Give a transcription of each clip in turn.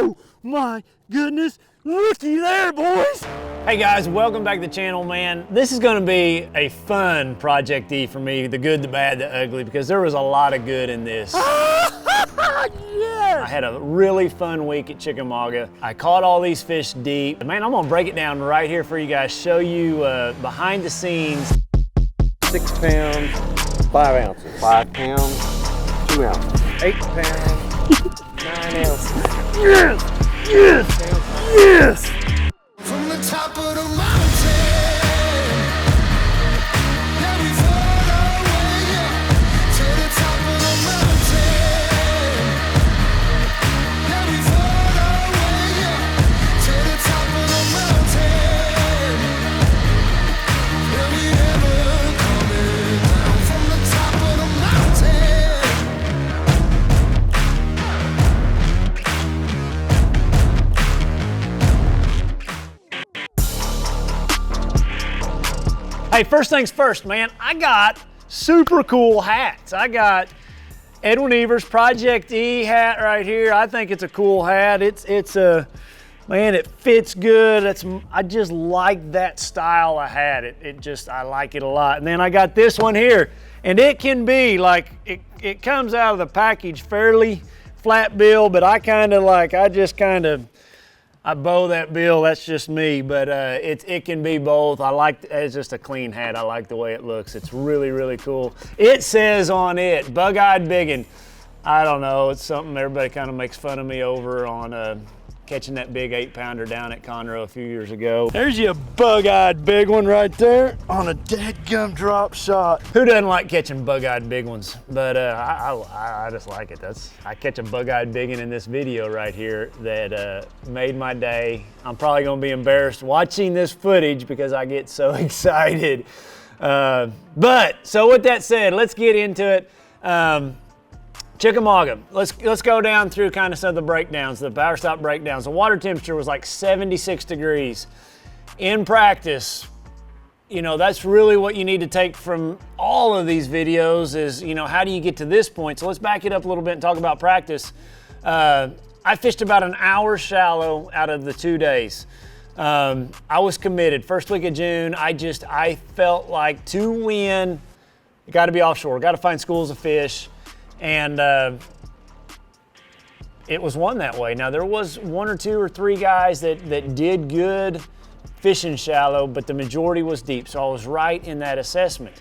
Oh my goodness, looky there, boys. Hey guys, welcome back to the channel, man. This is gonna be a fun Project D for me, the good, the bad, the ugly, because there was a lot of good in this. I had a really fun week at Chickamauga. I caught all these fish deep. Man, I'm gonna break it down right here for you guys, show you behind the scenes. 6 pounds, 5 ounces. 5 pounds, 2 ounces. 8 pounds, 9 ounces. Yes! Yes! Yes! From the top of the mountain, yeah, we fought our way to the top of the mountain. Yeah, we fought our way to the top of the mountain. Yeah, we never coming down from the top of the mountain. Hey, first things first, man, I got super cool hats. I got Edwin Evers Project E hat right here. I think it's a cool hat. It's a, man, it fits good. I just like that style of hat. I like it a lot. And then I got this one here, and it can be like, it comes out of the package fairly flat bill, but I bow that bill, that's just me, but it can be both. It's just a clean hat. I like the way it looks. It's really, really cool. It says on it, bug-eyed biggin. I don't know, it's something everybody kind of makes fun of me over on catching that big 8-pounder down at Conroe a few years ago. There's your bug-eyed big one right there on a dadgum drop shot. Who doesn't like catching bug-eyed big ones? But I just like it. I catch a bug-eyed biggin in this video right here that made my day. I'm probably gonna be embarrassed watching this footage because I get so excited. But so with that said, let's get into it. Chickamauga, let's go down through kind of some of the breakdowns, the power stop breakdowns. The water temperature was like 76 degrees. In practice, you know, that's really what you need to take from all of these videos is, you know, how do you get to this point? So let's back it up a little bit and talk about practice. I fished about an hour shallow out of the 2 days. I was committed. First week of June, I felt like to win, you got to be offshore, got to find schools of fish. And it was won that way. Now there was 1 or 2 or 3 guys that did good fishing shallow, but the majority was deep. So I was right in that assessment.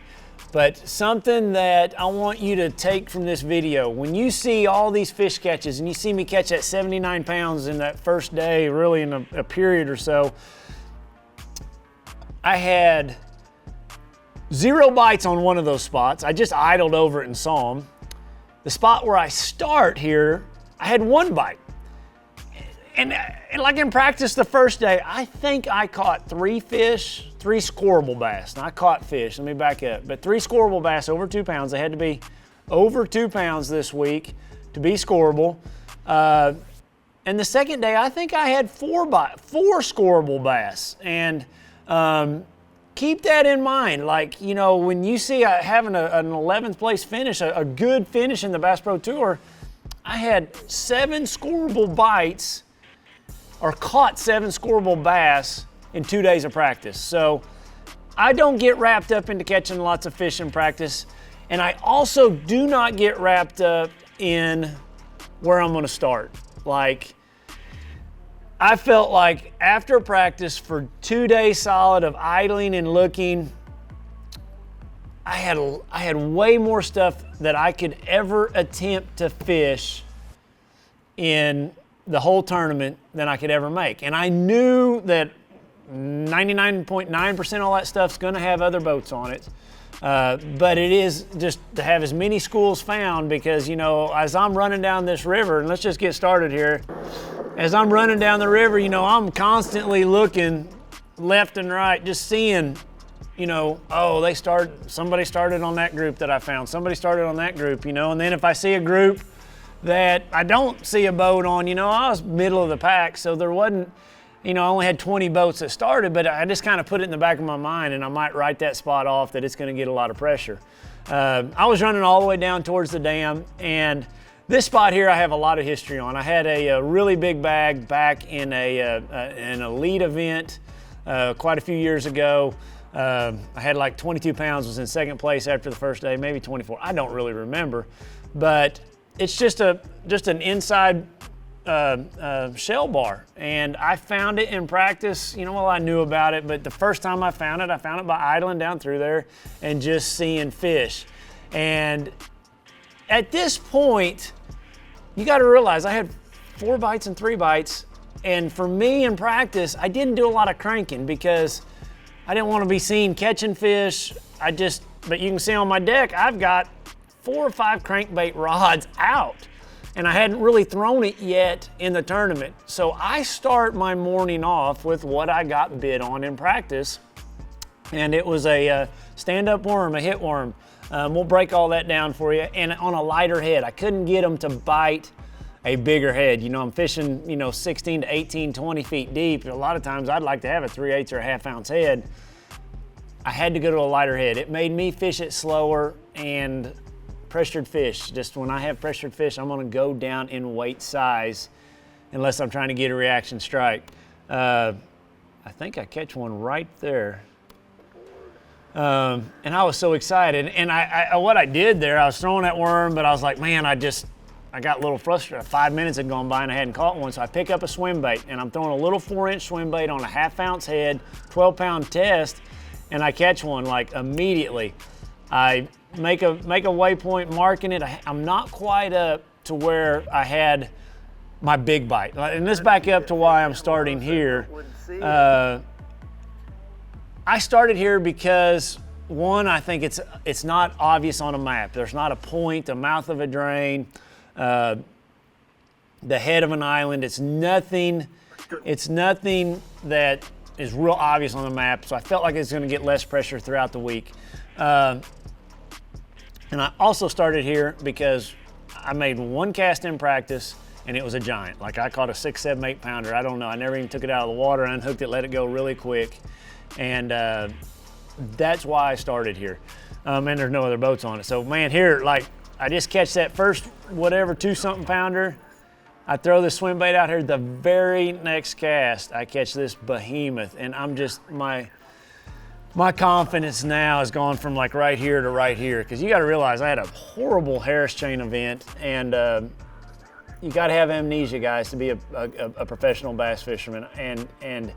But something that I want you to take from this video, when you see all these fish catches and you see me catch that 79 pounds in that first day, really in a period or so, I had 0 bites on one of those spots. I just idled over it and saw them. The spot where I start here, I had 1 bite. And like in practice the first day, I think I caught 3 fish, 3 scoreable bass. Now I caught fish, let me back up, but 3 scoreable bass over 2 pounds. They had to be over 2 pounds this week to be scoreable. And the second day, I think I had 4 scoreable bass. And keep that in mind. Like, you know, when you see having an 11th place finish, a good finish in the Bass Pro Tour, I had 7 scoreable bites or caught 7 scoreable bass in 2 days of practice. So I don't get wrapped up into catching lots of fish in practice. And I also do not get wrapped up in where I'm going to start. Like, I felt like after practice for 2 days solid of idling and looking, I had way more stuff that I could ever attempt to fish in the whole tournament than I could ever make. And I knew that 99.9% all that stuff's gonna have other boats on it. But it is just to have as many schools found because, you know, as I'm running down this river, and let's just get started here. As I'm running down the river, you know, I'm constantly looking left and right, just seeing, you know, oh, somebody started on that group that I found. Somebody started on that group, you know, and then if I see a group that I don't see a boat on, you know, I was middle of the pack, so there wasn't, you know, I only had 20 boats that started, but I just kind of put it in the back of my mind and I might write that spot off that it's going to get a lot of pressure. I was running all the way down towards the dam, and This spot here I have a lot of history on. I had a really big bag back in an elite event quite a few years ago. I had like 22 pounds, was in second place after the first day, maybe 24. I don't really remember, but it's just an inside shell bar, and I found it in practice. Well, I knew about it, but the first time I found it by idling down through there and just seeing fish. And at this point, you got to realize I had 4 bites and 3 bites, and for me in practice, I didn't do a lot of cranking because I didn't want to be seen catching fish. But you can see on my deck, I've got 4 or 5 crankbait rods out, and I hadn't really thrown it yet in the tournament. So I start my morning off with what I got bid on in practice, and it was a stand-up worm, a hit worm. We'll break all that down for you, and on a lighter head. I couldn't get them to bite a bigger head. I'm fishing, 16 to 18, 20 feet deep. A lot of times I'd like to have a 3/8 or a ½ ounce head. I had to go to a lighter head. It made me fish it slower, and pressured fish. Just when I have pressured fish, I'm gonna go down in weight size unless I'm trying to get a reaction strike. I think I catch one right there. And I was so excited. And what I did there, I was throwing that worm, but I was like, man, I got a little frustrated. 5 minutes had gone by and I hadn't caught one, so I pick up a swim bait, and I'm throwing a little 4-inch swim bait on a ½ ounce head, 12-pound test, and I catch one like immediately. I make a waypoint marking it. I'm not quite up to where I had my big bite. And let's back up to why I'm starting here. I started here because, one, I think it's not obvious on a map. There's not a point, the mouth of a drain, the head of an island. It's nothing that is real obvious on the map, so I felt like it's going to get less pressure throughout the week. And I also started here because I made one cast in practice, and it was a giant. Like, I caught a 6, 7, 8 pounder. I don't know. I never even took it out of the water. I unhooked it, let it go really quick. And that's why I started here. And there's no other boats on it. So, man, here, like, I just catch that first, whatever, 2-something pounder. I throw the swim bait out here. The very next cast, I catch this behemoth. And I'm just, my confidence now has gone from like right here to right here. Because you got to realize I had a horrible Harris chain event. And you got to have amnesia, guys, to be a professional bass fisherman. And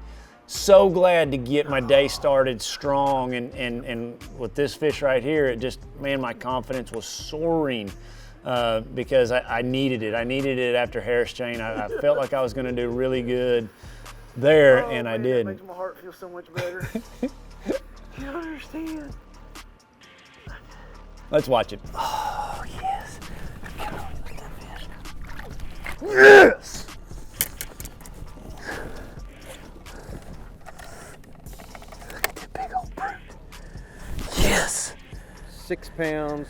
so glad to get my day started strong, and with this fish right here, it just, man, my confidence was soaring because I needed it. I needed it after Harris chain. I felt like I was going to do really good there, and I didn't. It makes my heart feel so much better. You don't understand. Let's watch it. Oh, yes. Yes! Yes. 6 pounds,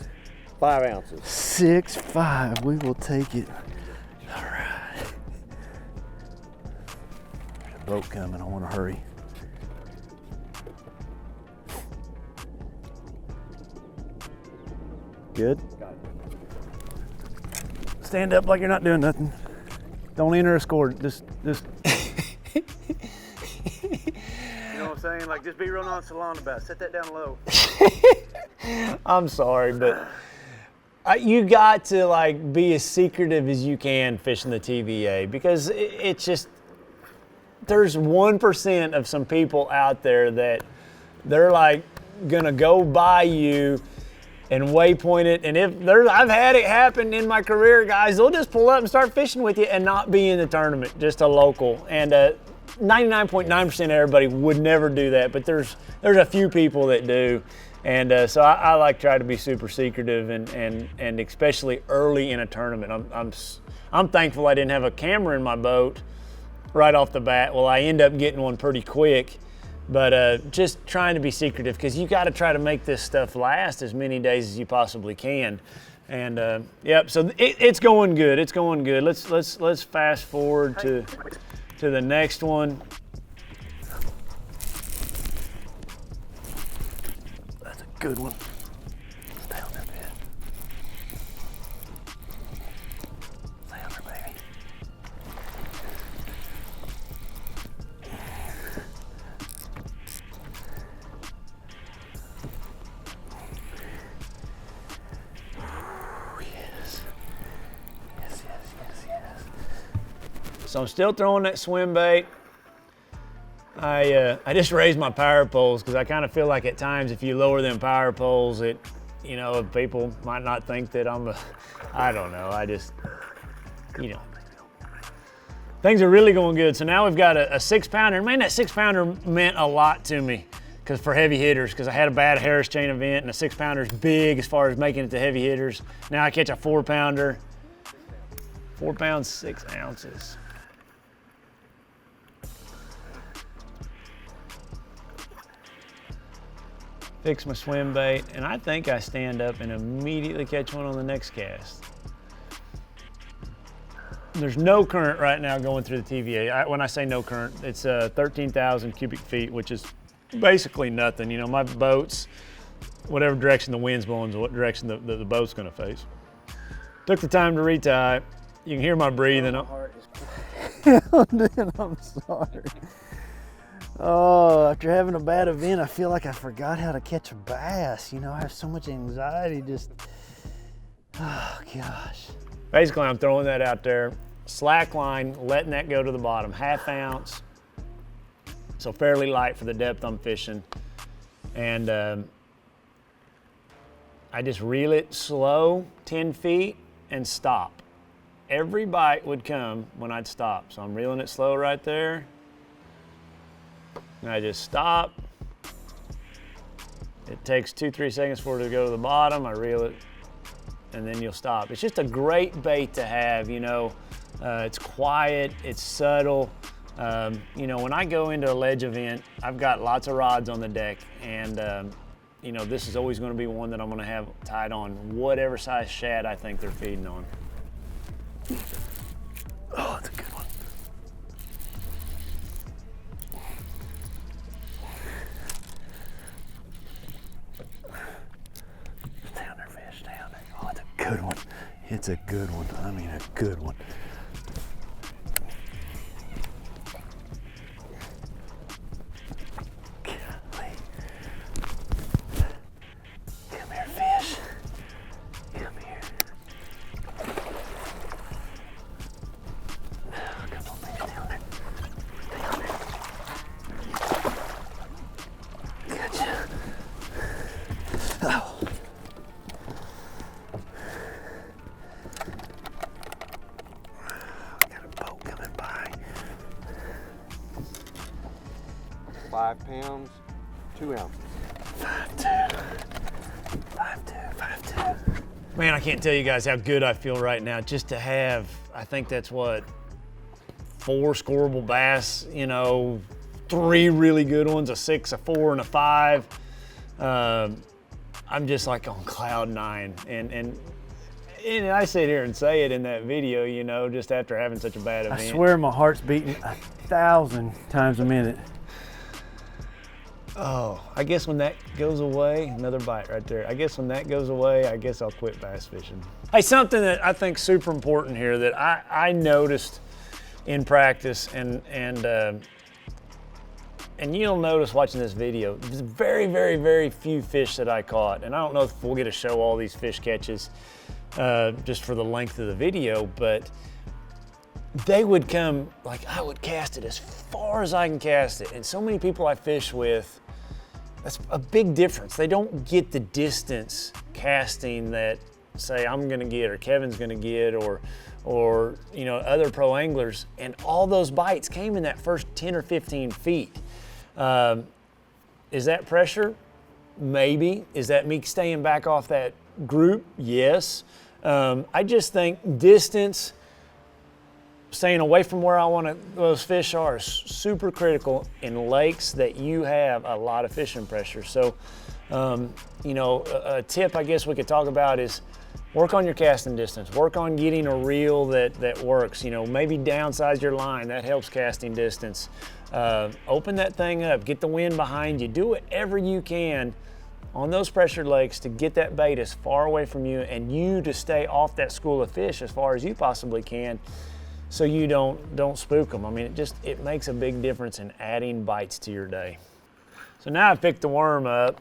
5 ounces. 6'5", we will take it. All right. There's a boat coming, I want to hurry. Good? Stand up like you're not doing nothing. Don't enter a score, just. You know what I'm saying? Like, just be real nonchalant about it. Set that down low. I'm sorry, but you got to like be as secretive as you can fishing the TVA, because it's just, there's 1% of some people out there that they're like gonna go by you and waypoint it, and I've had it happen in my career, guys. They'll just pull up and start fishing with you and not be in the tournament, just a local. And 99.9% of everybody would never do that, but there's a few people that do. And so I like try to be super secretive, and especially early in a tournament. I'm thankful I didn't have a camera in my boat right off the bat. Well, I end up getting one pretty quick, but just trying to be secretive, because you got to try to make this stuff last as many days as you possibly can. And yep, so it's going good. It's going good. Let's fast forward to the next one. That's a good one. Stay on that bed. So I'm still throwing that swim bait. I just raised my power poles because I kind of feel like at times if you lower them power poles, it, you know, people might not think that I don't know. I just, you know. Things are really going good. So now we've got a 6-pounder. Man, that 6-pounder meant a lot to me for heavy hitters, because I had a bad Harris chain event, and a 6-pounder is big as far as making it to heavy hitters. Now I catch a 4-pounder. 4 pounds, 6 ounces. Fix my swim bait, and I think I stand up and immediately catch one on the next cast. There's no current right now going through the TVA. When I say no current, it's 13,000 cubic feet, which is basically nothing. You know, my boats, whatever direction the wind's blowing is what direction the boat's gonna face. Took the time to retie. You can hear my breathing. I'm sorry. Oh, after having a bad event, I feel like I forgot how to catch a bass. You know, I have so much anxiety just, oh gosh. Basically, I'm throwing that out there, slack line, letting that go to the bottom, 1/2 ounce. So fairly light for the depth I'm fishing. And I just reel it slow, 10 feet, and stop. Every bite would come when I'd stop. So I'm reeling it slow right there. And I just stop. It takes 2-3 seconds for it to go to the bottom. I reel it, and then you'll stop. It's just a great bait to have, you know. It's quiet, it's subtle. You know, when I go into a ledge event, I've got lots of rods on the deck, and you know, this is always gonna be one that I'm gonna have tied on whatever size shad I think they're feeding on. Oh, that's a good one. Down there, fish, down there. Oh, it's a good one. It's a good one. I mean, a good one. Golly. Come here, fish. Come here. Oh, come on, baby, down there. Down there. Gotcha. Oh. Got a boat coming by. 5 pounds, 2 ounces. 5'2". 5'2". Man, I can't tell you guys how good I feel right now just to have, I think that's what, 4 scoreable bass, you know, 3 really good ones, a 6, a 4, and a 5. I'm just like on cloud 9. And I sit here and say it in that video, you know, just after having such a bad event. I swear my heart's beating 1,000 times a minute. Oh, I guess when that goes away, another bite right there. I guess when that goes away, I guess I'll quit bass fishing. Hey, something that I think super important here that I noticed in practice, and you'll notice watching this video, there's very, very, very few fish that I caught. And I don't know if we'll get to show all these fish catches just for the length of the video, but they would come, like I would cast it as far as I can cast it. And so many people I fish with, that's a big difference. They don't get the distance casting that, say, I'm gonna get, or Kevin's gonna get, or you know, other pro anglers. And all those bites came in that first 10 or 15 feet. Is that pressure? Maybe. Is that me staying back off that group? Yes. I just think distance, staying away from where those fish are, is super critical in lakes that you have a lot of fishing pressure. So, you know, a tip I guess we could talk about is work on your casting distance. Work on getting a reel that works. You know, maybe downsize your line. That helps casting distance. Open that thing up. Get the wind behind you. Do whatever you can on those pressured lakes to get that bait as far away from you, and you to stay off that school of fish as far as you possibly can, so you don't spook them. I mean, it makes a big difference in adding bites to your day. So now I've picked the worm up,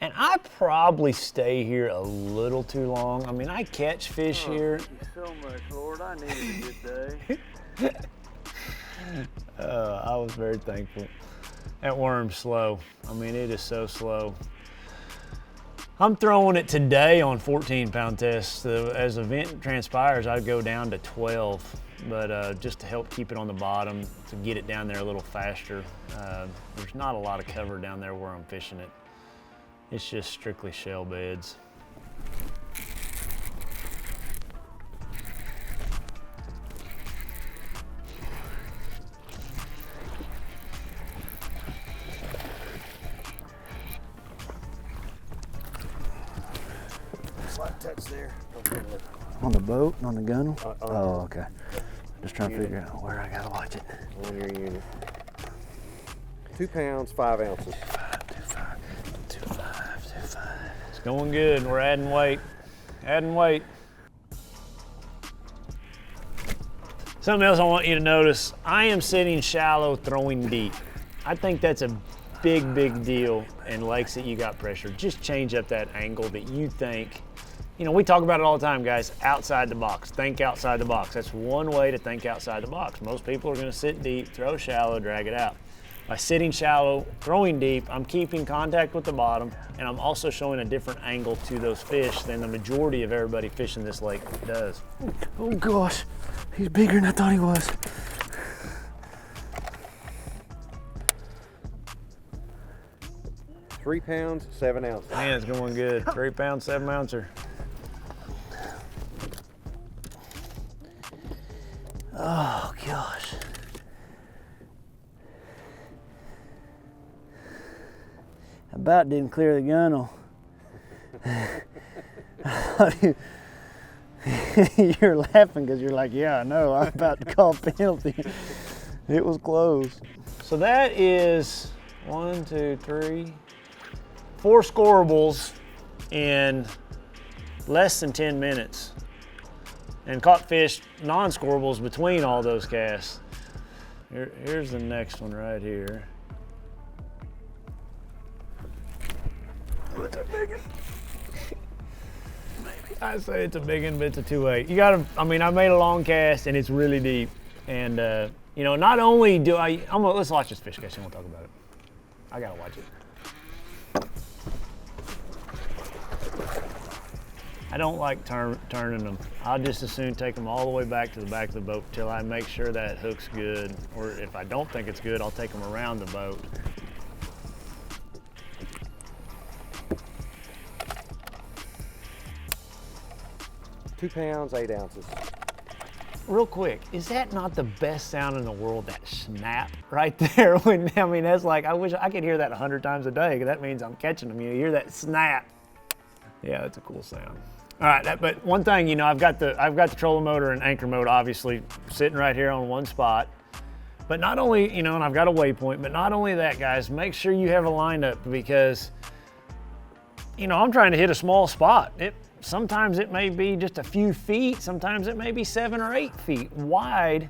and I probably stay here a little too long. I mean, I catch fish here. Thank you so much, Lord. I needed a good day. was very thankful. That worm's slow. I mean, it is so slow. I'm throwing it today on 14-pound tests. As the event transpires, I'd go down to 12, but just to help keep it on the bottom, to get it down there a little faster. There's not a lot of cover down there where I'm fishing it. It's just strictly shell beds. Slight touch there. On the boat, on the gunnel? Oh, okay. Just trying to figure out where I gotta watch it. On your unit. 2 pounds, 5 ounces. 2.5. It's going good. We're adding weight. Adding weight. Something else I want you to notice, I am sitting shallow, throwing deep. I think that's a big, big deal in lakes that you got pressure. Just change up that angle that you think. You know, we talk about it all the time, guys, outside the box. Think outside the box. That's one way to think outside the box. Most people are gonna sit deep, throw shallow, drag it out. By sitting shallow, throwing deep, I'm keeping contact with the bottom, and I'm also showing a different angle to those fish than the majority of everybody fishing this lake does. Oh gosh, he's bigger than I thought he was. Three pounds, 7 ounces. Man, it's going good. 3 pound, 7 ouncer. Oh gosh. About didn't clear the gunnel. You're laughing because you're like, yeah, I know, I'm about to call penalty. It was close. So that is 1, 2, 3, 4 scorables in less than 10 minutes. And caught fish, non-scorables between all those casts. Here's the next one right here. It's a big one. I say it's a big one, but it's a 2.8. You gotta, I mean, I made a long cast and it's really deep. And you know, not only do let's watch this fish catch and we'll talk about it. I gotta watch it. I don't like turning them. I'll just as soon take them all the way back to the back of the boat till I make sure that hook's good. Or if I don't think it's good, I'll take them around the boat. Two pounds, 8 ounces. Real quick, is that not the best sound in the world, that snap right there? When, I mean, that's like, I wish I could hear that 100 times a day, because that means I'm catching them. You hear that snap. Yeah, that's a cool sound. All right, but one thing, you know, I've got the trolling motor and anchor mode obviously sitting right here on one spot. But not only, you know, and I've got a waypoint, but not only that, guys, make sure you have a lineup because, you know, I'm trying to hit a small spot. Sometimes it may be just a few feet, sometimes it may be 7 or 8 feet wide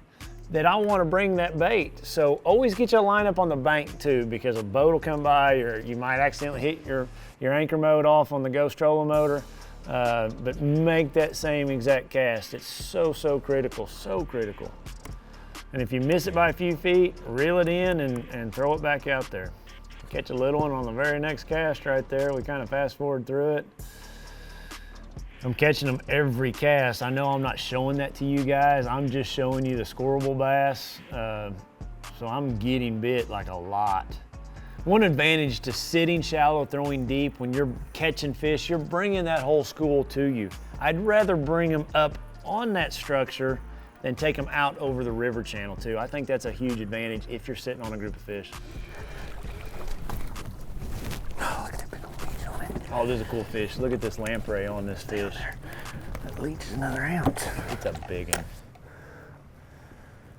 that I want to bring that bait. So always get your lineup on the bank too, because a boat will come by, or you might accidentally hit your anchor mode off on the Ghost trolling motor. But make that same exact cast. It's so critical, so critical. And if you miss it by a few feet, reel it in and throw it back out there. Catch a little one on the very next cast right there. We kind of fast forward through it. I'm catching them every cast. I know I'm not showing that to you guys. I'm just showing you the scoreable bass. So I'm getting bit like a lot. One advantage to sitting shallow, throwing deep, when you're catching fish, you're bringing that whole school to you. I'd rather bring them up on that structure than take them out over the river channel too. I think that's a huge advantage if you're sitting on a group of fish. Oh, look at that big old leech on it. Oh, there's a cool fish. Look at this lamprey on this fish. That leech is another ounce. It's a big one.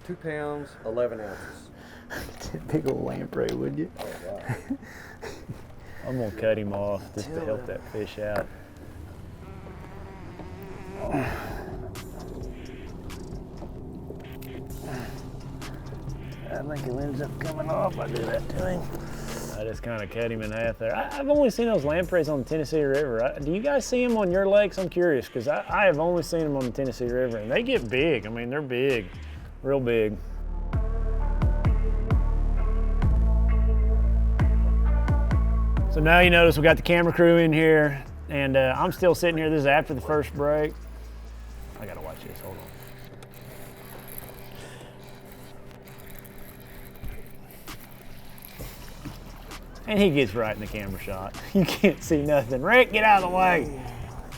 2 pounds, 11 ounces. Big old lamprey, would you? Oh, wow. I'm gonna cut him off just to help that fish out. I think it ends up coming off. I do that to him. I just kind of cut him in half there. I've only seen those lampreys on the Tennessee River. Do you guys see them on your lakes? I'm curious, because I have only seen them on the Tennessee River, and they get big. I mean, they're big, real big. So now you notice we got the camera crew in here, and I'm still sitting here. This is after the first break. I gotta watch this, hold on. And he gets right in the camera shot. You can't see nothing. Rick, get out of the way.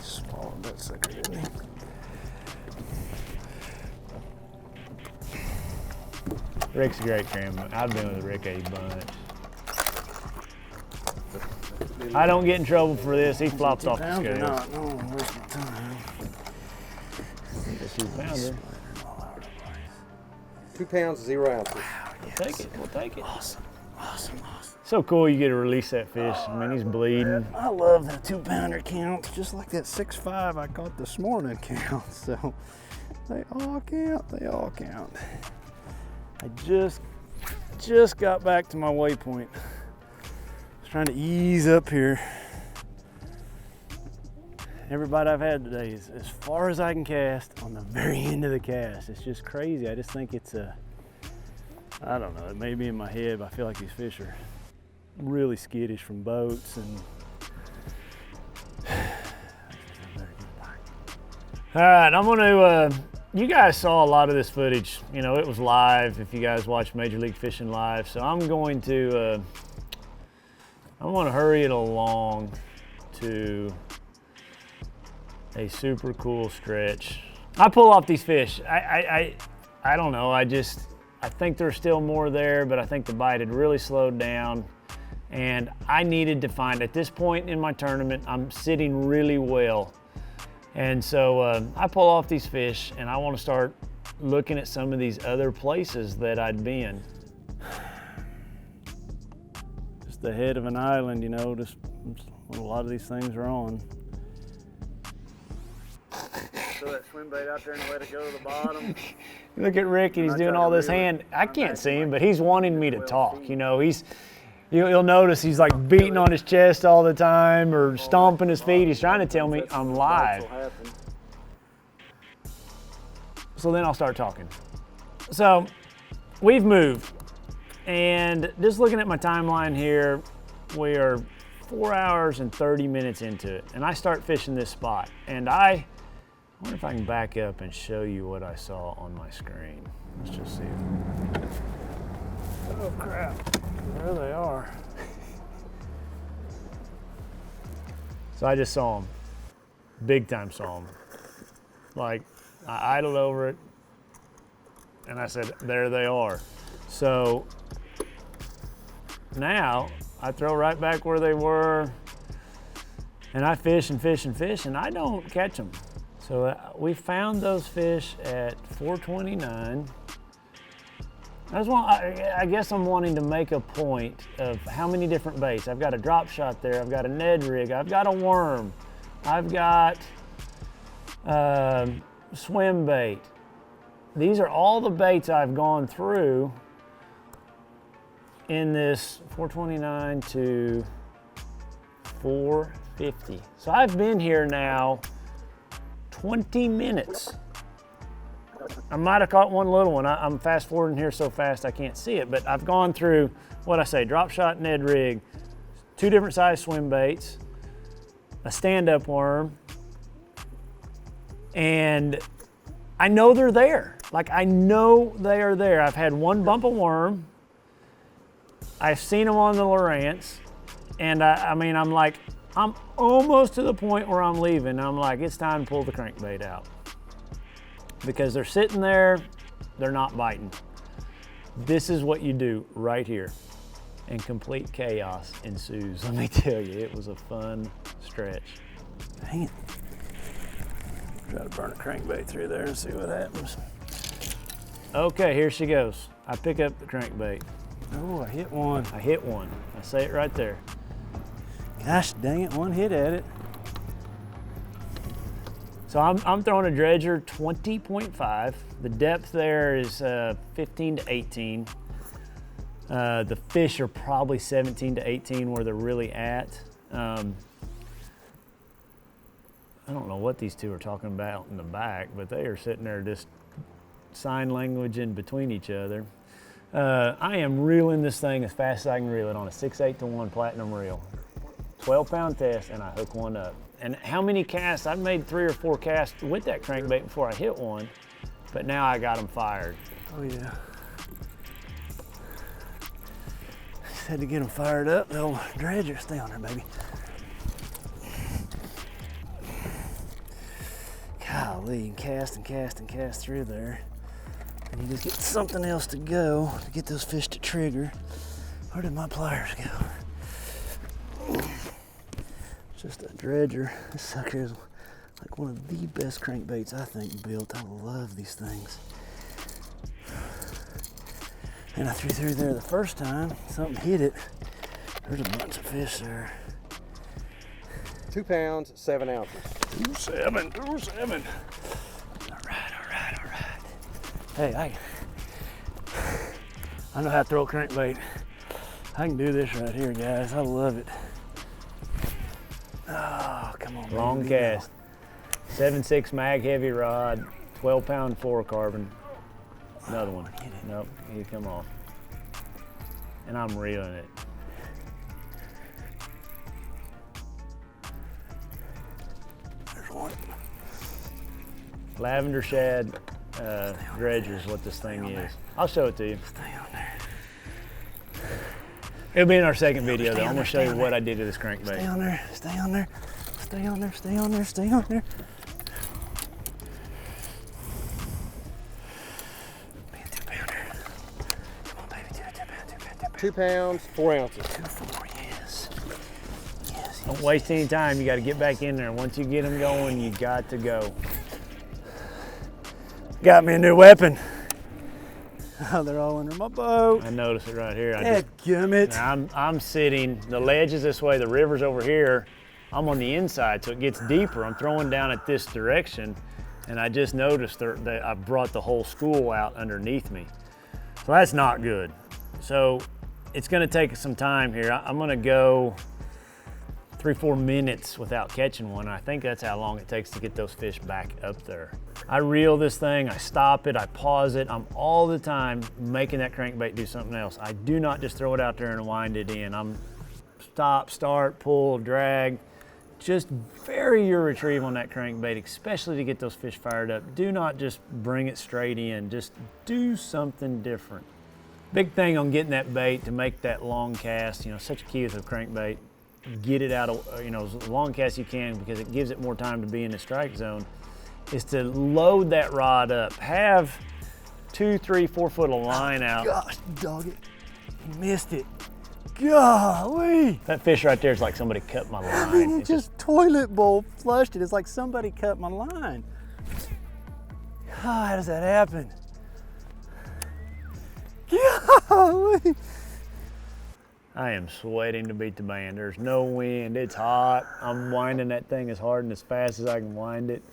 Swallowed that sucker, didn't he? Rick's a great cameraman. I've been with Rick a bunch. I don't get in trouble for this. He flops off the Pounds or scale. not? I don't want to waste my time. It's a 2-pounder. 2 pounds, 0 ounces. We'll take it. We'll take it. Awesome. So cool you get to release that fish. I mean, he's bleeding. I love that 2-pounder count, just like that 6.5 I caught this morning count. So they all count. They all count. I just got back to my waypoint. I was trying to ease up here. Every bite I've had today is as far as I can cast on the very end of the cast. It's just crazy. I just think it's I don't know, it may be in my head, but I feel like these fish are really skittish from boats and All right, I'm gonna, you guys saw a lot of this footage. You know, it was live if you guys watch Major League Fishing live. So I'm going to hurry it along to a super cool stretch. I pull off these fish. I don't know, I think there's still more there, but I think the bite had really slowed down. And I needed to find, at this point in my tournament, I'm sitting really well. And so I pull off these fish and I want to start looking at some of these other places that I'd been. just the head of an island, you know, just what a lot of these things are on. Throw that swim bait out there and let it go to the bottom. Look at Rick, and he's doing all this hand. I can't see him, but he's wanting me to talk. You know, you'll notice he's like beating on his chest all the time or stomping his feet. He's trying to tell me I'm live. So then I'll start talking. So we've moved, and just looking at my timeline here, we are 4 hours and 30 minutes into it, and I start fishing this spot. And I wonder if I can back up and show you what I saw on my screen. Let's just see. Oh crap, there they are. So I just saw them, big time saw them. Like, I idled over it and I said, there they are. So now I throw right back where they were and I fish and fish and fish and I don't catch them. So we found those fish at 429. I guess I'm wanting to make a point of how many different baits. I've got a drop shot there, I've got a Ned rig, I've got a worm, I've got swim bait. These are all the baits I've gone through in this 429 to 450. So I've been here now 20 minutes. I might have caught one little one. I'm fast forwarding here so fast I can't see it, but I've gone through, what I say, drop shot, Ned rig, 2 different size swim baits, a stand-up worm, and I know they're there. Like, I know they are there. I've had one bump of worm. I've seen them on the Lowrance, and I mean, I'm like, I'm almost to the point where I'm leaving. I'm like, it's time to pull the crankbait out. Because they're sitting there, they're not biting. This is what you do right here. And complete chaos ensues. Let me tell you, it was a fun stretch. Dang it. Try to burn a crankbait through there and see what happens. Okay, here she goes. I pick up the crankbait. Oh, I hit one. I hit one. I say it right there. Gosh dang it, one hit at it. So I'm throwing a dredger 20.5. The depth there is 15 to 18. The fish are probably 17 to 18 where they're really at. I don't know what these two are talking about in the back, but they are sitting there just sign language in between each other. I am reeling this thing as fast as I can reel it on a 6/8 to 1 platinum reel. 12-pound test, and I hook one up. And how many casts? I've made 3 or 4 casts with that crankbait before I hit one, but now I got them fired. Oh yeah. Just had to get them fired up. The old dredger, stay on there, baby. Golly, and cast and cast and cast through there. And you just get something else to go to get those fish to trigger. Where did my pliers go? Just a dredger. This sucker is like one of the best crankbaits I think built. I love these things. And I threw through there the first time, something hit it. There's a bunch of fish there. 2 pounds, 7 ounces. 2-7, 2-7. All right. Hey, I know how to throw a crankbait. I can do this right here, guys. I love it. Oh, come on, Long baby. cast. 7.6 mag heavy rod, 12-pound fluorocarbon. Another one. Nope, he come off. And I'm reeling it. There's one. Lavender shad dredger is what this thing is. I'll show it to you. Stay on there. It'll be in our second video though. I'm gonna show you what I did to this Stay crankbait. on there. Stay on there. Stay on there. Stay on there. Stay on there. Be a 2-pounder. Come on, baby. Do it. 2 pound. 2 pounds, 4 ounces. 2-4. Yes. Yes. Don't waste any time. You got to get back in there. Once you get them going, you got to go. Got me a new weapon. Oh, they're all under my boat. I noticed it right here. Dadgummit. Now, I'm sitting, the ledge is this way, the river's over here. I'm on the inside, so it gets deeper. I'm throwing down at this direction, and I just noticed that I brought the whole school out underneath me. So that's not good. So it's gonna take some time here. I'm gonna go 3-4 minutes without catching one. I think that's how long it takes to get those fish back up there. I reel this thing, I stop it, I pause it. I'm all the time making that crankbait do something else. I do not just throw it out there and wind it in. I'm stop, start, pull, drag. Just vary your retrieve on that crankbait, especially to get those fish fired up. Do not just bring it straight in, just do something different. Big thing on getting that bait to make that long cast, such a key with a crankbait. Get it out of, as long cast you can because it gives it more time to be in the strike zone, is to load that rod up. Have 2, 3, 4 foot of line out. Gosh, dog it. He missed it. Golly. That fish right there is like somebody cut my I mean, line. it just toilet bowl flushed it. It's like somebody cut my line. God, how does that happen? Golly. I am sweating to beat the band. There's no wind, it's hot. I'm winding that thing as hard and as fast as I can wind it.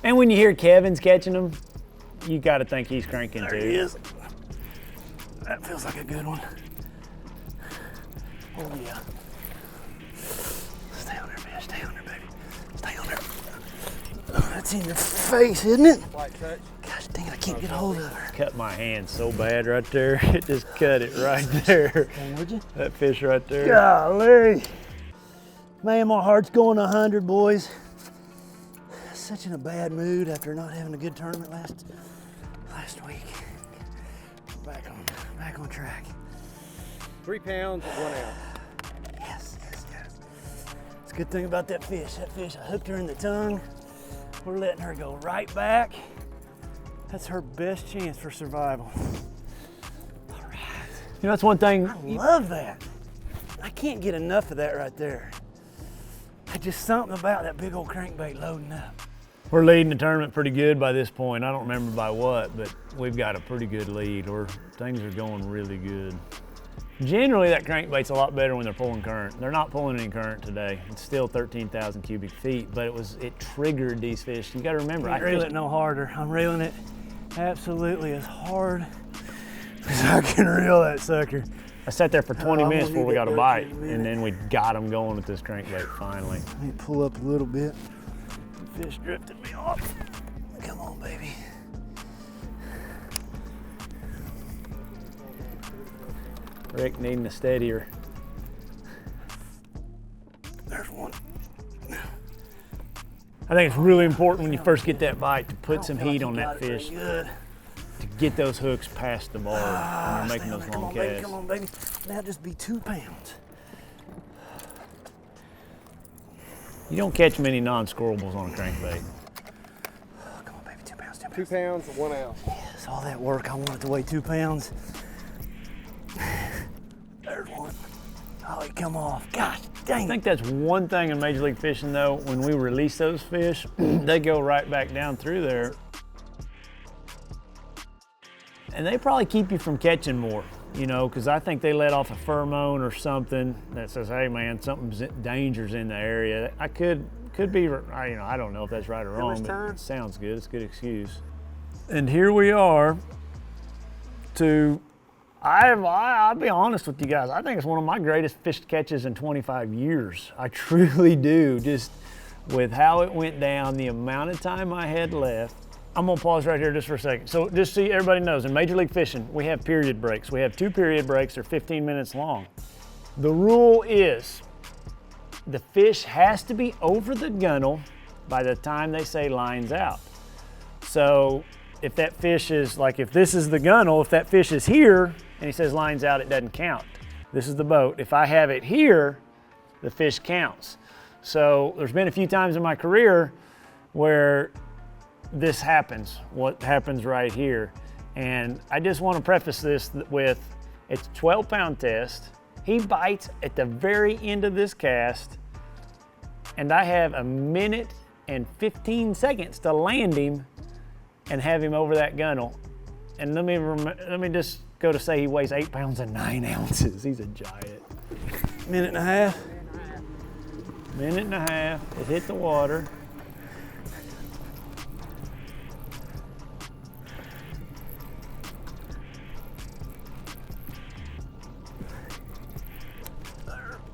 And when you hear Kevin's catching them, you gotta think he's cranking There too. he is. That feels like a good one. Oh yeah. Stay on there, man. Stay on there, baby. Stay on there. Oh, that's in your face, isn't it? Light touch. Gosh dang it, I can't get a hold of her. Cut my hand so bad right there. It just cut it right there. Would you? That fish right there. Golly. Man, my heart's going 100, boys. Such in a bad mood after not having a good tournament last week. Back on track. 3 pounds, 1 ounce. Yes. It's a good thing about that fish. That fish, I hooked her in the tongue. We're letting her go right back. That's her best chance for survival. All right. That's one thing. I love that. I can't get enough of that right there. Just something about that big old crankbait loading up. We're leading the tournament pretty good by this point. I don't remember by what, but we've got a pretty good lead, or things are going really good. Generally, that crankbait's a lot better when they're pulling current. They're not pulling any current today. It's still 13,000 cubic feet, but it triggered these fish. You got to remember, I reel it no harder. I'm reeling it absolutely as hard as I can reel that sucker. I sat there for 20 I'm minutes gonna before we need got a that bite, in a minute. and then we got them going with this crankbait finally. Let me pull up a little bit. The fish drifted me off. Come on, baby. Rick needing a steadier. I think it's really important when you first get that bite to put some heat on that fish to get those hooks past the barb when you're making those long casts. Come on, baby. Now just be 2 pounds. You don't catch many non-squirrelables on a crankbait. Come on, baby, 2 pounds, 2 pounds. 2 pounds, 1 ounce. Yes, all that work, I want it to weigh 2 pounds. There's one. Oh, he come off. Gosh, dang I it. think that's one thing in Major League Fishing though, when we release those fish, they go right back down through there. And they probably keep you from catching more, you know, because I think they let off a pheromone or something that says, hey man, something's danger's in the area. I could be, I don't know if that's right or wrong, but it sounds good. It's a good excuse. And here we are I'll be honest with you guys, I think it's one of my greatest fish catches in 25 years. I truly do, just with how it went down, the amount of time I had left. I'm gonna pause right here just for a second. So just so everybody knows, in Major League Fishing, we have period breaks. We have 2 period breaks, they're 15 minutes long. The rule is the fish has to be over the gunnel by the time they say lines out. So if that fish is, like if this is the gunnel, if that fish is here and he says lines out, it doesn't count. This is the boat. If I have it here, the fish counts. So there's been a few times in my career where this happens, what happens right here. And I just want to preface this with, it's a 12-pound test. He bites at the very end of this cast, and I have 1 minute and 15 seconds to land him and have him over that gunnel. And let me just go to say he weighs 8 pounds and 9 ounces. He's a giant. Minute and a half. Minute and a half, it hit the water.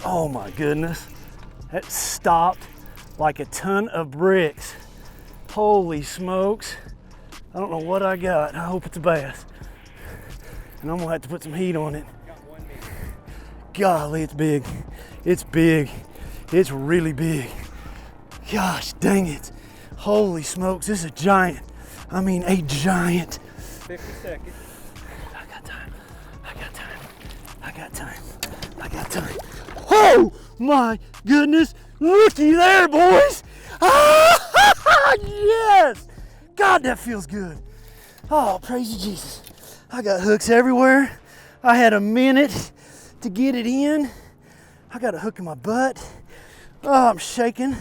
Oh my goodness. That stopped like a ton of bricks. Holy smokes. I don't know what I got. I hope it's a bass. And I'm gonna have to put some heat on it. Golly, it's big. It's big. It's really big. Gosh dang it. Holy smokes, this is a giant. I mean a giant. 50 seconds. I got time. I got time. I got time. I got time. Oh my goodness. Looky there, boys. Ah, yes. God, that feels good. Oh, praise you, Jesus. I got hooks everywhere. I had 1 minute to get it in. I got a hook in my butt. Oh, I'm shaking.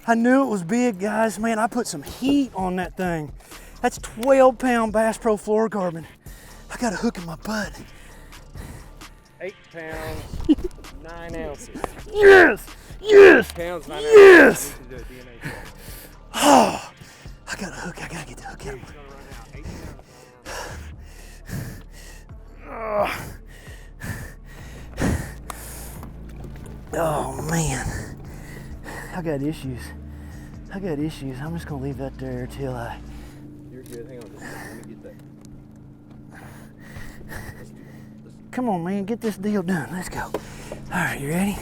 I knew it was big, guys. Man, I put some heat on that thing. That's 12-pound Bass Pro fluorocarbon. I got a hook in my butt. 8 pounds, 9 ounces. Yes! Yes! Pounds, 9 Yes! ounces. We need to do a DNA check. Oh, I got a hook. I gotta get the hook out. Oh man, I got issues. I got issues. I'm just gonna leave that there till I. You're good. Hang on just a second. Let me get that. Come on, man, get this deal done. Let's go. All right, you ready?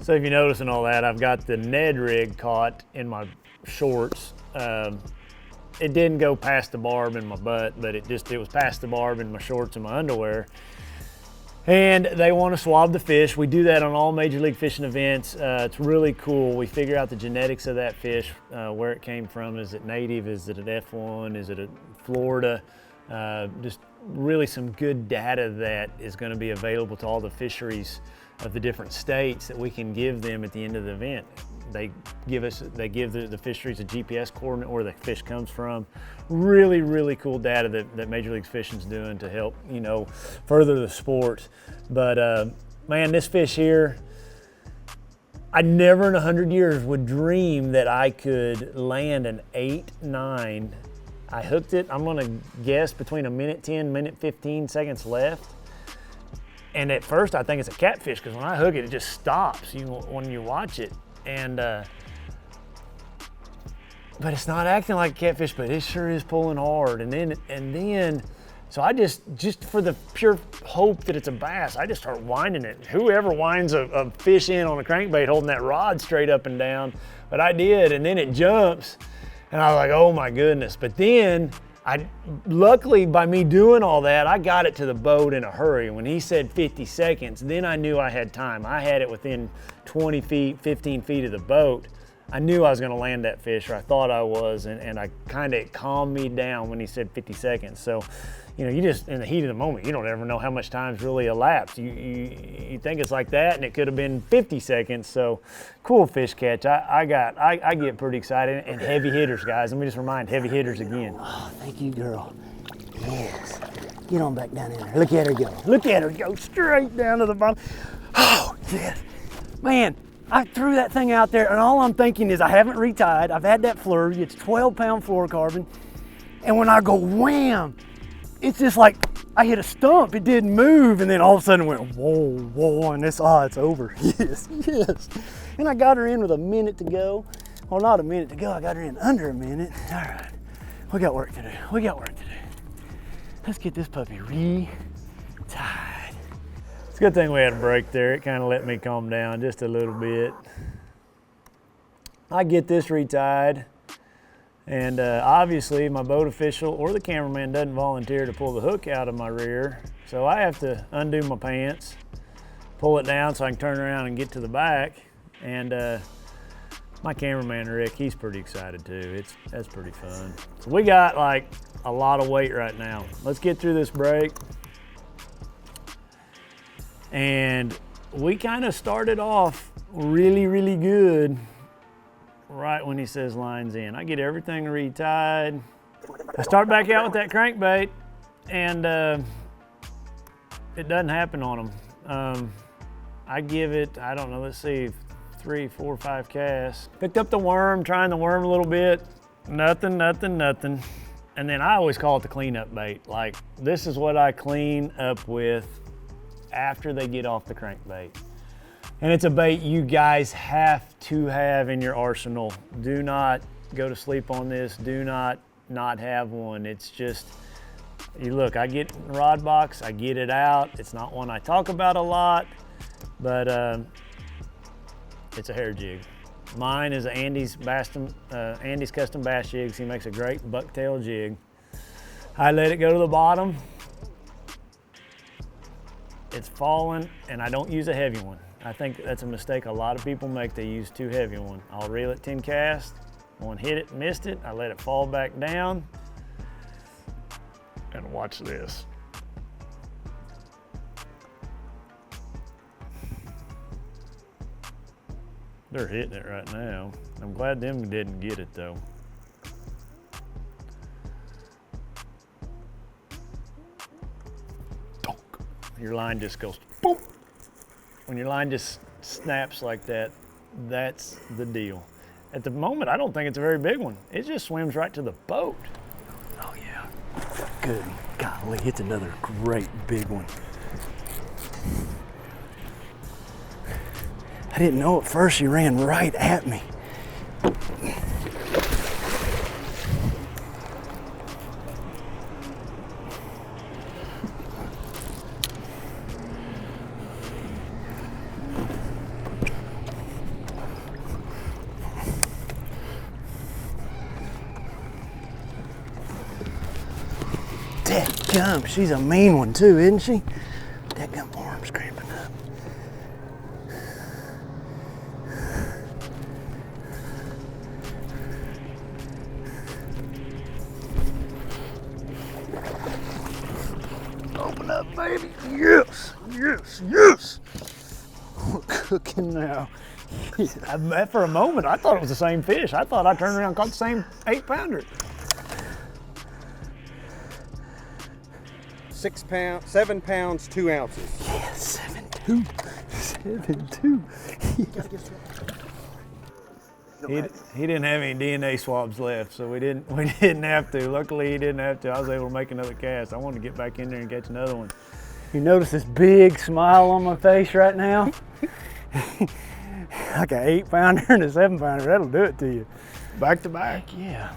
So if you notice and all that, I've got the Ned rig caught in my shorts. It didn't go past the barb in my butt, but it was past the barb in my shorts and my underwear. And they want to swab the fish. We do that on all Major League Fishing events. It's really cool. We figure out the genetics of that fish, where it came from. Is it native? Is it an F1? Is it a Florida? Just really some good data that is going to be available to all the fisheries of the different states that we can give them at the end of the event. They give the fisheries a GPS coordinate where the fish comes from. Really, really cool data that Major League Fishing's doing to help, further the sport. But man, this fish here, I never in 100 years would dream that I could land an 8-9. I hooked it, I'm gonna guess between 1 minute 10, minute 15 seconds left. And at first I think it's a catfish because when I hook it, it just stops when you watch it. And but it's not acting like a catfish, but it sure is pulling hard. And then So I just for the pure hope that it's a bass, I just start winding it. Whoever winds a fish in on a crankbait holding that rod straight up and down, but I did, and then it jumps, and I was like, oh my goodness. But then, luckily by me doing all that, I got it to the boat in a hurry. When he said 50 seconds, then I knew I had time. I had it within 20 feet, 15 feet of the boat. I knew I was gonna land that fish, or I thought I was, and I it calmed me down when he said 50 seconds. So, you know, you just, in the heat of the moment, you don't ever know how much time's really elapsed. You think it's like that, and it could have been 50 seconds. So, cool fish catch. I get pretty excited. And heavy hitters, guys. Let me just remind heavy hitters again. Oh, thank you, girl. Yes. Get on back down in there. Look at her go. Look at her go straight down to the bottom. Oh, yes. Man, I threw that thing out there, and all I'm thinking is I haven't retied. I've had that flurry. It's 12-pound fluorocarbon. And when I go wham, it's just like I hit a stump. It didn't move, and then all of a sudden it went whoa, whoa, and it's over. Yes, yes. And I got her in with a minute to go. Well, not a minute to go. I got her in under a minute. All right, we got work to do. We got work to do. Let's get this puppy retied. It's a good thing we had a break there. It kind of let me calm down just a little bit. I get this retied. And obviously my boat official or the cameraman doesn't volunteer to pull the hook out of my rear. So I have to undo my pants, pull it down so I can turn around and get to the back. And my cameraman, Rick, he's pretty excited too. That's pretty fun. So we got like a lot of weight right now. Let's get through this break. And we kind of started off really, really good. Right when he says lines in. I get everything retied. I start back out with that crankbait, and it doesn't happen on them. I give it, I don't know, let's see, 3, 4, 5 casts. Picked up the worm, trying the worm a little bit. Nothing, nothing, nothing. And then I always call it the cleanup bait. Like, this is what I clean up with after they get off the crankbait. And it's a bait you guys have to have in your arsenal. Do not go to sleep on this. Do not have one. It's just, you look, I get in the rod box, I get it out. It's not one I talk about a lot, but it's a hair jig. Mine is Andy's Custom Bass Jigs. He makes a great bucktail jig. I let it go to the bottom. It's falling, and I don't use a heavy one. I think that's a mistake a lot of people make. They use too heavy one. I'll reel it 10 casts, one hit it, missed it, I let it fall back down, and watch this. They're hitting it right now. I'm glad them didn't get it though. Donk. Your line just goes boom. When your line just snaps like that, that's the deal. At the moment, I don't think it's a very big one. It just swims right to the boat. Oh yeah, good. Golly, it's another great big one. I didn't know at first she ran right at me. Dadgum, she's a mean one too, isn't she? Dadgum arm's cramping up. Open up, baby. Yes, yes, yes. We're cooking now. For a moment, I thought it was the same fish. I thought I turned around and caught the same 8-pounder. 6 pounds, 7 pounds, 2 ounces. Yeah, 7.2. 7.2. He didn't have any DNA swabs left, so we didn't have to. Luckily, he didn't have to. I was able to make another cast. I wanted to get back in there and catch another one. You notice this big smile on my face right now? Like an 8-pounder and a 7-pounder, that'll do it to you. Back to back. Yeah.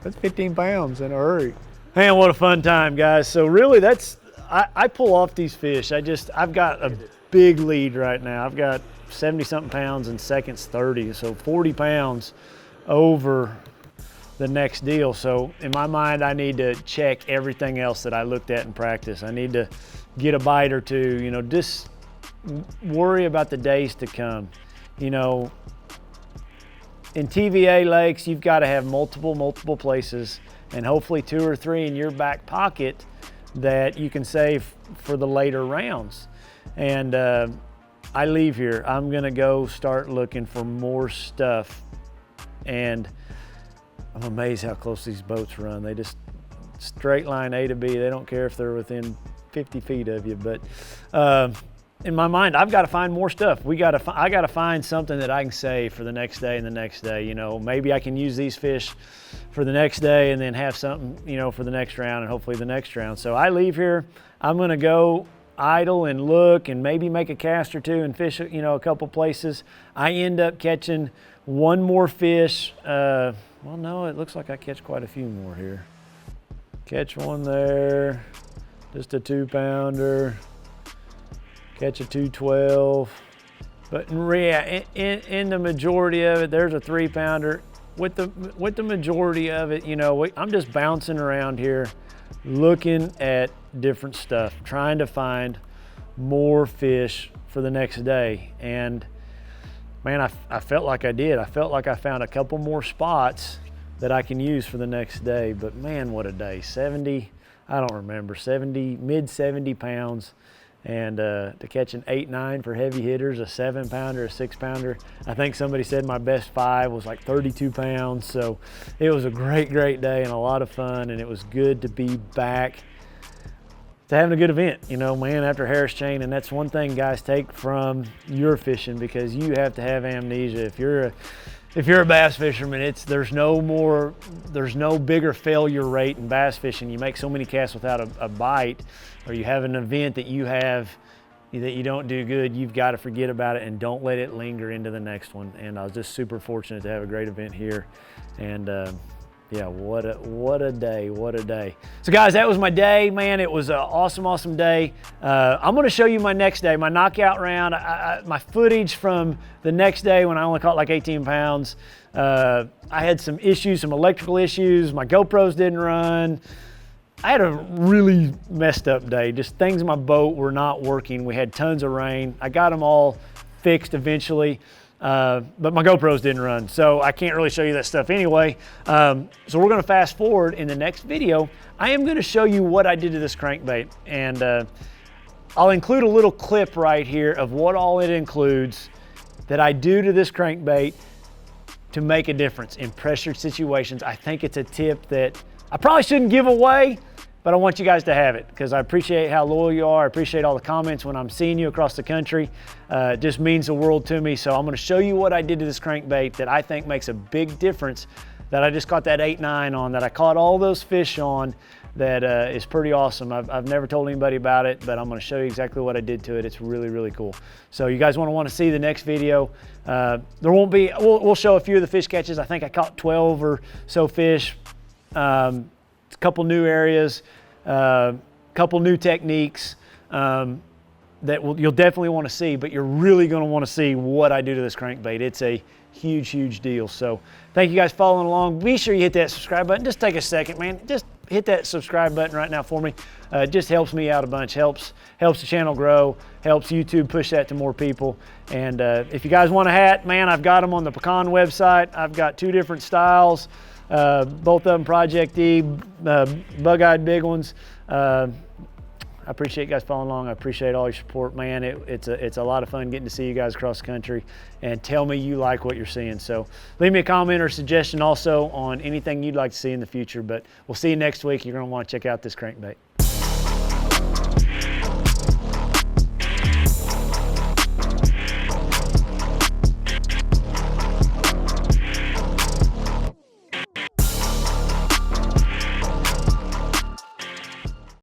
That's 15 pounds in a hurry. Man, what a fun time, guys. So really I pull off these fish. I've got a big lead right now. I've got 70 something pounds and seconds 30. So 40 pounds over the next deal. So in my mind, I need to check everything else that I looked at in practice. I need to get a bite or two, you know, just worry about the days to come. You know, in TVA lakes, you've got to have multiple places and hopefully 2 or 3 in your back pocket that you can save for the later rounds. And I leave here, I'm gonna go start looking for more stuff. And I'm amazed how close these boats run. They just straight line A to B. They don't care if they're within 50 feet of you. But in my mind, I've got to find more stuff. I got to find something that I can save for the next day and the next day. You know, maybe I can use these fish for the next day and then have something, you know, for the next round and hopefully the next round. So I leave here. I'm going to go idle and look and maybe make a cast or two and fish, you know, a couple places. I end up catching one more fish. Well, no, it looks like I catch quite a few more here. Catch one there, just a 2-pounder. Catch a 212. But in the majority of it, there's a 3-pounder. With the majority of it, you know, I'm just bouncing around here, looking at different stuff, trying to find more fish for the next day. And man, I felt like I did. I felt like I found a couple more spots that I can use for the next day. But man, what a day. 70, I don't remember, 70, mid 70 pounds. And to catch an 8-9 for heavy hitters, a 7-pounder, a 6-pounder. I think somebody said my best 5 was like 32 pounds. So it was a great day and a lot of fun. And it was good to be back to having a good event, you know, man, after Harris Chain. And that's one thing, guys, take from your fishing, because you have to have amnesia. If you're a bass fisherman, there's no bigger failure rate in bass fishing. You make so many casts without a bite, or you have an event that you don't do good, you've got to forget about it and don't let it linger into the next one. And I was just super fortunate to have a great event here. And yeah, what a day. So guys, that was my day, man. It was an awesome day. I'm gonna show you my next day, my knockout round, my footage from the next day when I only caught like 18 pounds. I had some issues, some electrical issues. My GoPros didn't run. I had a really messed up day. Just things in my boat were not working. We had tons of rain. I got them all fixed eventually. But my GoPros didn't run, so I can't really show you that stuff anyway. So we're gonna fast forward. In the next video, I am gonna show you what I did to this crankbait, and I'll include a little clip right here of what all it includes that I do to this crankbait to make a difference in pressured situations. I think it's a tip that I probably shouldn't give away, but I want you guys to have it because I appreciate how loyal you are. I appreciate all the comments when I'm seeing you across the country. It just means the world to me. So I'm gonna show you what I did to this crankbait that I think makes a big difference, that I just caught that 8-9 on, that I caught all those fish on, that is pretty awesome. I've never told anybody about it, but I'm gonna show you exactly what I did to it. It's really cool. So you guys wanna see the next video. There won't be, we'll show a few of the fish catches. I think I caught 12 or so fish. A couple new areas, couple new techniques that you'll definitely want to see, but you're really going to want to see what I do to this crankbait. It's a huge deal. So thank you guys for following along. Be sure you hit that subscribe button. Just take a second, man. Just hit that subscribe button right now for me. It just helps me out a bunch, helps the channel grow, helps YouTube push that to more people. And if you guys want a hat, man, I've got them on the Pecan website. I've got 2 different styles. Both of them Project E, bug-eyed big ones. I appreciate you guys following along. I appreciate all your support, man. It's a lot of fun getting to see you guys across the country, and tell me you like what you're seeing. So leave me a comment or suggestion also on anything you'd like to see in the future, but we'll see you next week. You're gonna want to check out this crankbait.